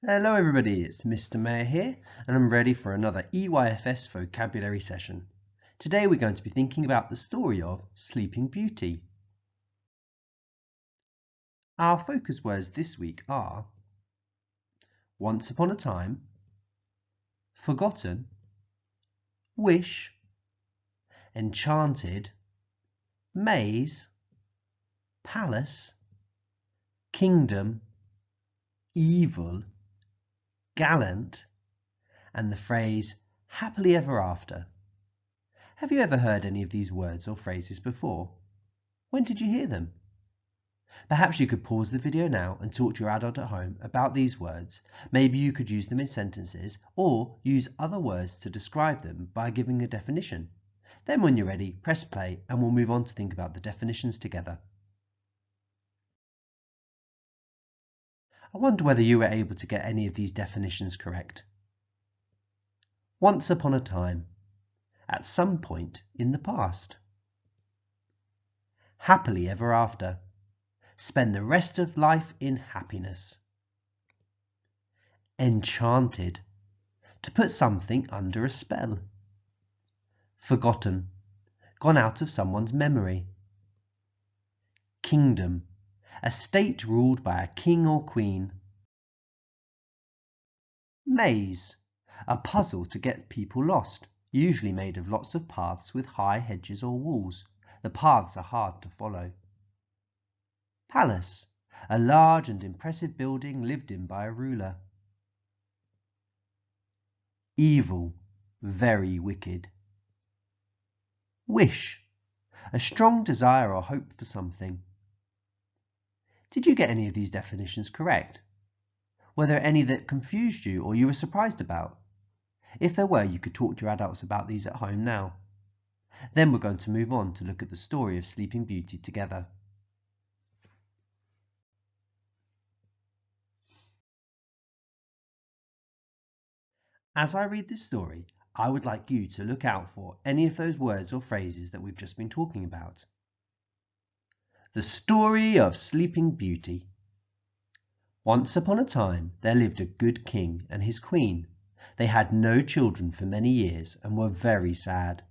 Hello everybody, it's Mr. Mayor here and I'm ready for another EYFS vocabulary session. Today we're going to be thinking about the story of Sleeping Beauty. Our focus words this week are once upon a time, forgotten, wish, enchanted, maze, palace, kingdom, evil, gallant, and the phrase happily ever after. Have you ever heard any of these words or phrases before? When did you hear them? Perhaps you could pause the video now and talk to your adult at home about these words. Maybe you could use them in sentences or use other words to describe them by giving a definition. Then when you're ready, press play and we'll move on to think about the definitions together. I wonder whether you were able to get any of these definitions correct. Once upon a time, at some point in the past. Happily ever after, spend the rest of life in happiness. Enchanted, to put something under a spell. Forgotten, gone out of someone's memory. Kingdom, a state ruled by a king or queen. Maze, a puzzle to get people lost, usually made of lots of paths with high hedges or walls. The paths are hard to follow. Palace, a large and impressive building lived in by a ruler. Evil, very wicked. Wish, a strong desire or hope for something. Did you get any of these definitions correct? Were there any that confused you or you were surprised about? If there were, you could talk to your adults about these at home now. Then we're going to move on to look at the story of Sleeping Beauty together. As I read this story, I would like you to look out for any of those words or phrases that we've just been talking about. The story of Sleeping Beauty. Once upon a time there lived a good king and his queen. They had no children for many years and were very sad.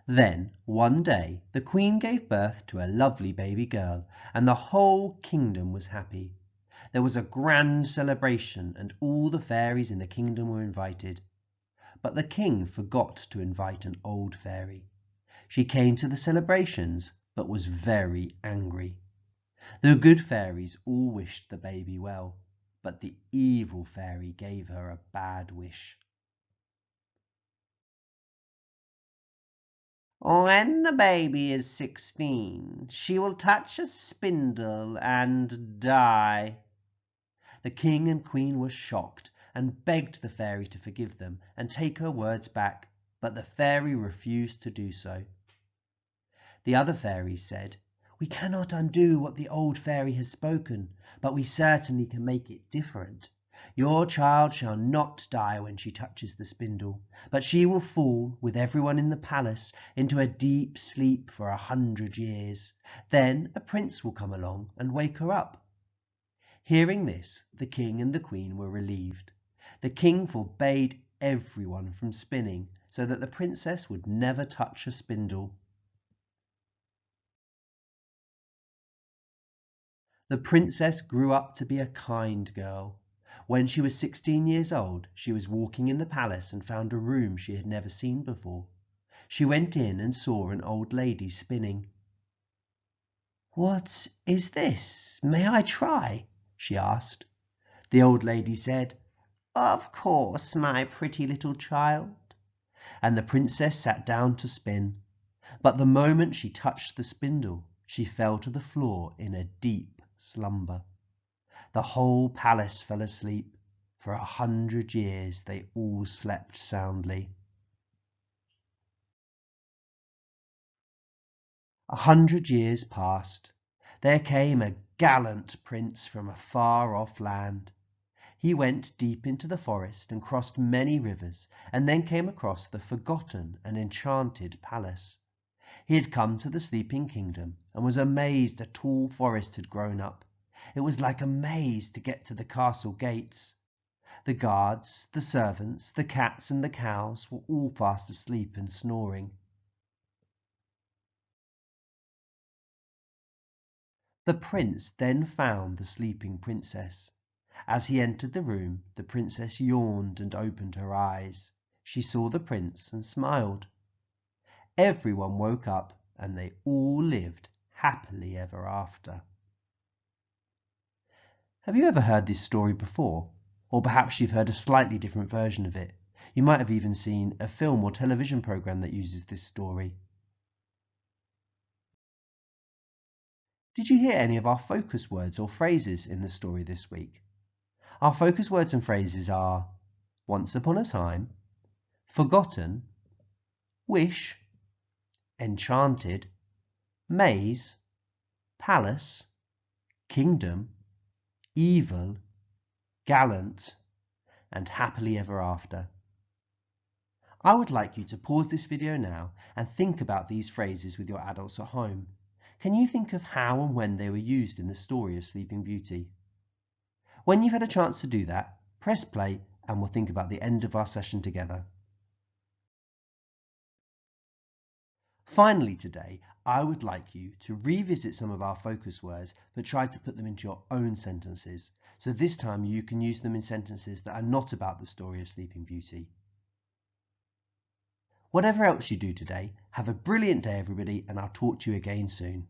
Then, one day, the queen gave birth to a lovely baby girl, and the whole kingdom was happy. There was a grand celebration, and all the fairies in the kingdom were invited. But the king forgot to invite an old fairy. She came to the celebrations, but was very angry. The good fairies all wished the baby well, but the evil fairy gave her a bad wish. When the baby is 16, she will touch a spindle and die. The king and queen were shocked and begged the fairy to forgive them and take her words back, but the fairy refused to do so. The other fairies said, "We cannot undo what the old fairy has spoken, but we certainly can make it different. Your child shall not die when she touches the spindle, but she will fall, with everyone in the palace, into a deep sleep for 100 years. Then a prince will come along and wake her up." Hearing this, the king and the queen were relieved. The king forbade everyone from spinning, so that the princess would never touch a spindle. The princess grew up to be a kind girl. When she was 16 years old, she was walking in the palace and found a room she had never seen before. She went in and saw an old lady spinning. "What is this? May I try?" she asked. The old lady said, "Of course, my pretty little child." And the princess sat down to spin. But the moment she touched the spindle, she fell to the floor in a deep slumber. The whole palace fell asleep. For 100 years they all slept soundly. 100 years passed. There came a gallant prince from a far-off land. He went deep into the forest and crossed many rivers, and then came across the forgotten and enchanted palace. He had come to the sleeping kingdom and was amazed a tall forest had grown up. It was like a maze to get to the castle gates. The guards, the servants, the cats and the cows were all fast asleep and snoring. The prince then found the sleeping princess. As he entered the room, the princess yawned and opened her eyes. She saw the prince and smiled. Everyone woke up and they all lived happily ever after. Have you ever heard this story before? Or perhaps you've heard a slightly different version of it. You might have even seen a film or television program that uses this story. Did you hear any of our focus words or phrases in the story this week? Our focus words and phrases are once upon a time, forgotten, wish, enchanted, maze, palace, kingdom, evil, gallant, and happily ever after. I would like you to pause this video now and think about these phrases with your adults at home. Can you think of how and when they were used in the story of Sleeping Beauty? When you've had a chance to do that, press play and we'll think about the end of our session together. Finally today, I would like you to revisit some of our focus words but try to put them into your own sentences. So this time you can use them in sentences that are not about the story of Sleeping Beauty. Whatever else you do today, have a brilliant day everybody, and I'll talk to you again soon.